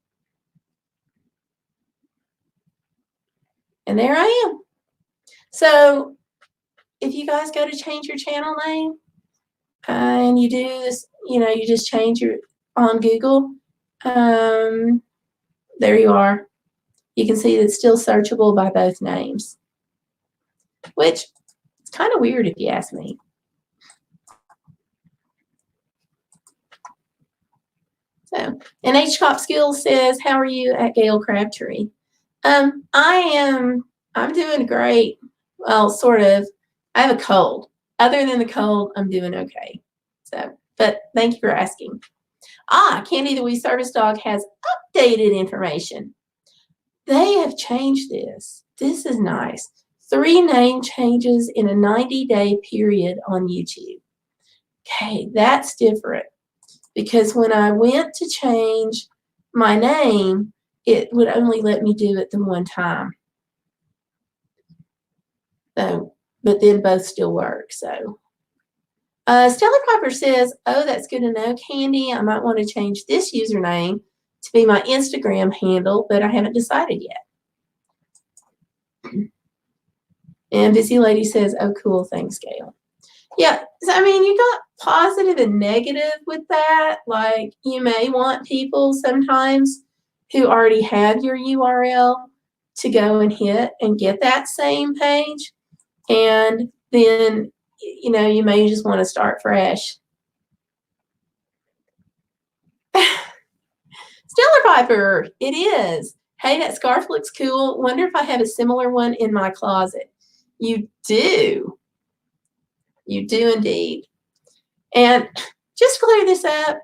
And there I am. So if you guys go to change your channel name and you do this, you just change your on Google, there you are. You can see it's still searchable by both names, which is kind of weird if you ask me. So, and H. Cop Skills says, how are you at Gayle Crabtree? I'm doing great. Well, sort of. I have a cold. Other than the cold, I'm doing okay. So, but thank you for asking. Candy the Wee Service Dog has updated information. They have changed this. This is nice. 3 name changes in a 90-day period on YouTube. Okay, that's different. Because when I went to change my name, it would only let me do it the one time. So, but then both still work. So, Stella Piper says, oh, that's good to know, Candy. I might want to change this username to be my Instagram handle, but I haven't decided yet. And Busy Lady says, oh, cool. Thanks, Gayle. Yeah, so, I mean, you got positive and negative with that. Like, you may want people sometimes who already have your URL to go and hit and get that same page. And then, you may just want to start fresh. Piper, it is. Hey, that scarf looks cool. Wonder if I have a similar one in my closet. You do. You do indeed. And just to clear this up,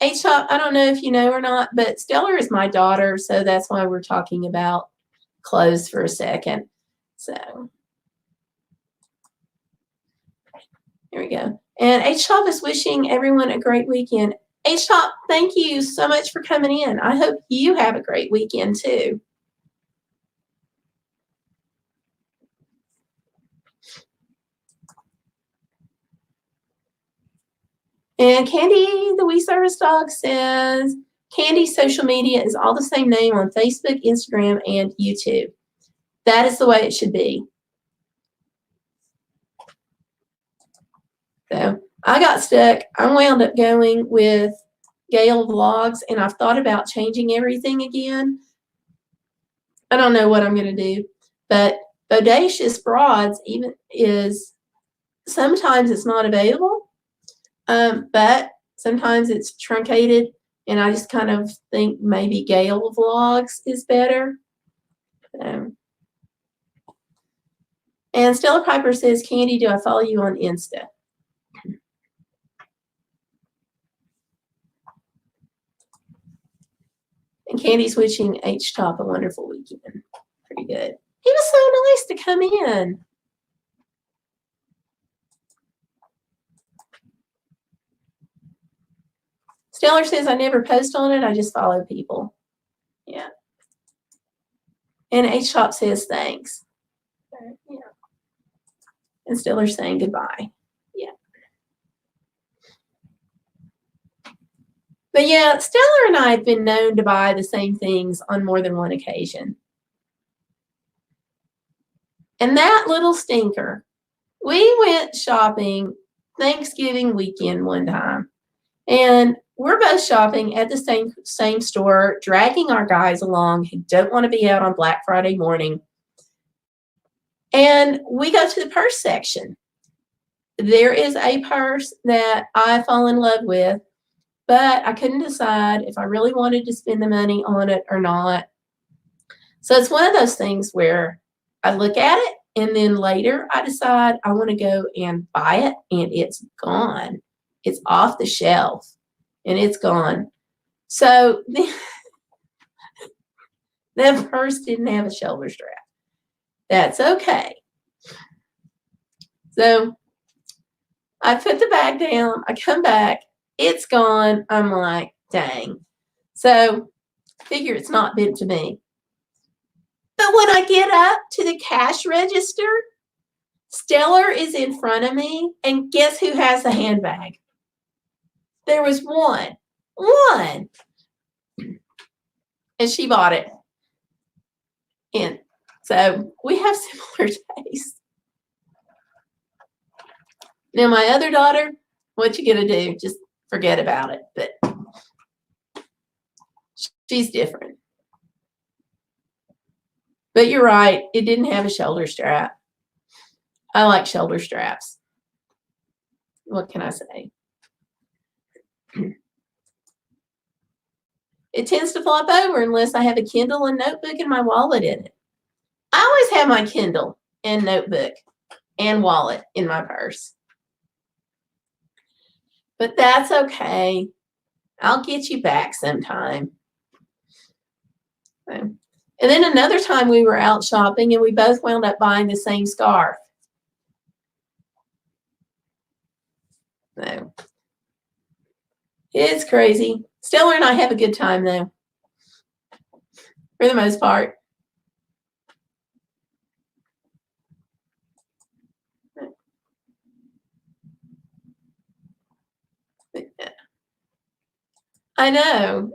H-Top, I don't know if you know or not, but Stellar is my daughter, so that's why we're talking about clothes for a second. So here we go. And H-Top is wishing everyone a great weekend. H-Top, thank you so much for coming in. I hope you have a great weekend too. And Candy, the We Service Dog, says, Candy's social media is all the same name on Facebook, Instagram, and YouTube. That is the way it should be. So I got stuck. I wound up going with Gayle Vlogs, and I've thought about changing everything again. I don't know what I'm going to do, but Bodacious Broads even is, sometimes it's not available, but sometimes it's truncated, and I just kind of think maybe Gayle Vlogs is better. And Stella Piper says, Candy, do I follow you on Insta? And Candy's wishing H-Top a wonderful weekend. Pretty good. He was so nice to come in. Stellar says, I never post on it. I just follow people. Yeah. And H-Top says, thanks. Yeah. And Stiller's saying goodbye. Yeah. But yeah, Stellar and I have been known to buy the same things on more than one occasion. And that little stinker, we went shopping Thanksgiving weekend one time. And we're both shopping at the same store, dragging our guys along who don't want to be out on Black Friday morning. And we go to the purse section. There is a purse that I fall in love with, but I couldn't decide if I really wanted to spend the money on it or not. So it's one of those things where I look at it and then later I decide I want to go and buy it, and it's gone. It's off the shelf and it's gone. So that purse didn't have a shoulder strap. That's okay. So I put the bag down. I come back. It's gone. I'm like, dang. So figure it's not meant to me. But when I get up to the cash register, Stellar is in front of me, and guess who has the handbag? There was one. And she bought it. And so we have similar tastes. Now, my other daughter, what you gonna do? Just forget about it. But she's different. But you're right. It didn't have a shoulder strap. I like shoulder straps. What can I say? It tends to flop over unless I have a Kindle and notebook and my wallet in it. I always have my Kindle and notebook and wallet in my purse. But that's okay. I'll get you back sometime. And then another time we were out shopping and we both wound up buying the same scarf. So it's crazy. Stellar and I have a good time though, for the most part. I know.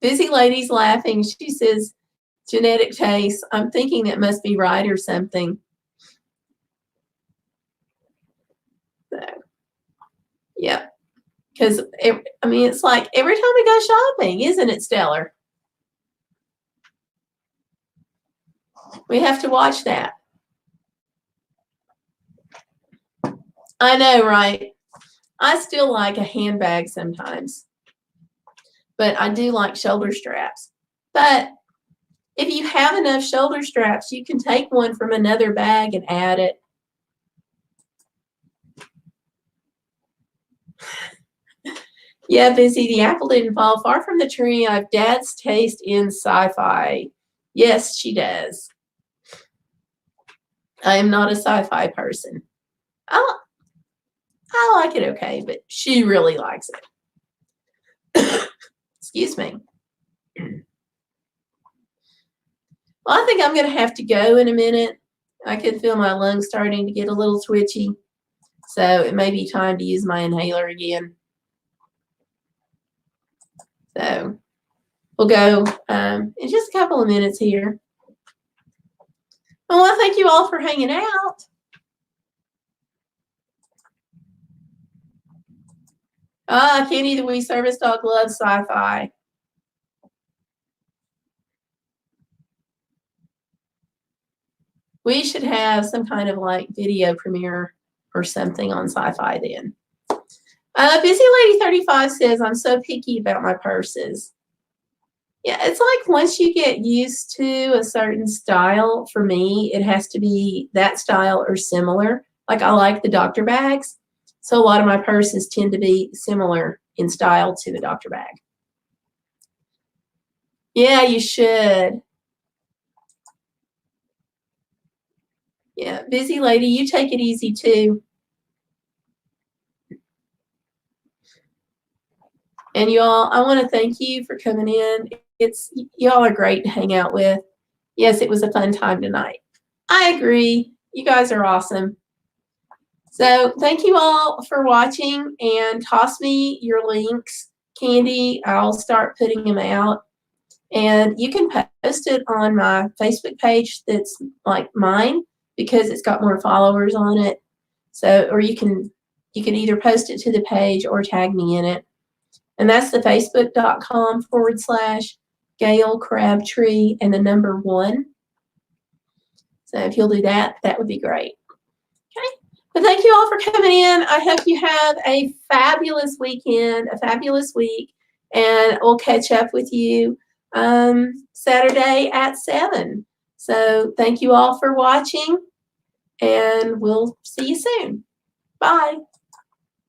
Busy Lady's laughing. She says, genetic taste. I'm thinking that must be right or something. So, yeah. Because, I mean, it's like every time we go shopping, isn't it, Stellar? We have to watch that. I know, right? I still like a handbag sometimes. but I do like shoulder straps. But if you have enough shoulder straps, you can take one from another bag and add it. Yeah, Busy, the apple didn't fall far from the tree. I have Dad's taste in sci-fi. Yes, she does. I am not a sci-fi person. I like it okay, but she really likes it. Excuse me. Well, I think I'm going to have to go in a minute. I can feel my lungs starting to get a little twitchy. So it may be time to use my inhaler again. So we'll go in just a couple of minutes here. Well, I thank you all for hanging out. Kenny, the wee service dog, loves sci-fi. We should have some kind of like video premiere or something on sci-fi then. Busy Lady 35 says, I'm so picky about my purses. Yeah, it's like once you get used to a certain style, for me, it has to be that style or similar. Like I like the doctor bags. So a lot of my purses tend to be similar in style to the doctor bag. Yeah, you should. Yeah, Busy Lady, you take it easy too. And y'all, I want to thank you for coming in. Y'all are great to hang out with. Yes, it was a fun time tonight. I agree. You guys are awesome. So thank you all for watching, and toss me your links, Candy. I'll start putting them out. And you can post it on my Facebook page that's like mine because it's got more followers on it. So, or you can either post it to the page or tag me in it. And that's the facebook.com/Gayle Crabtree and the number 1. So if you'll do that, that would be great. Okay. But thank you all for coming in. I hope you have a fabulous weekend, a fabulous week, and we'll catch up with you Saturday at 7. So thank you all for watching, and we'll see you soon. Bye.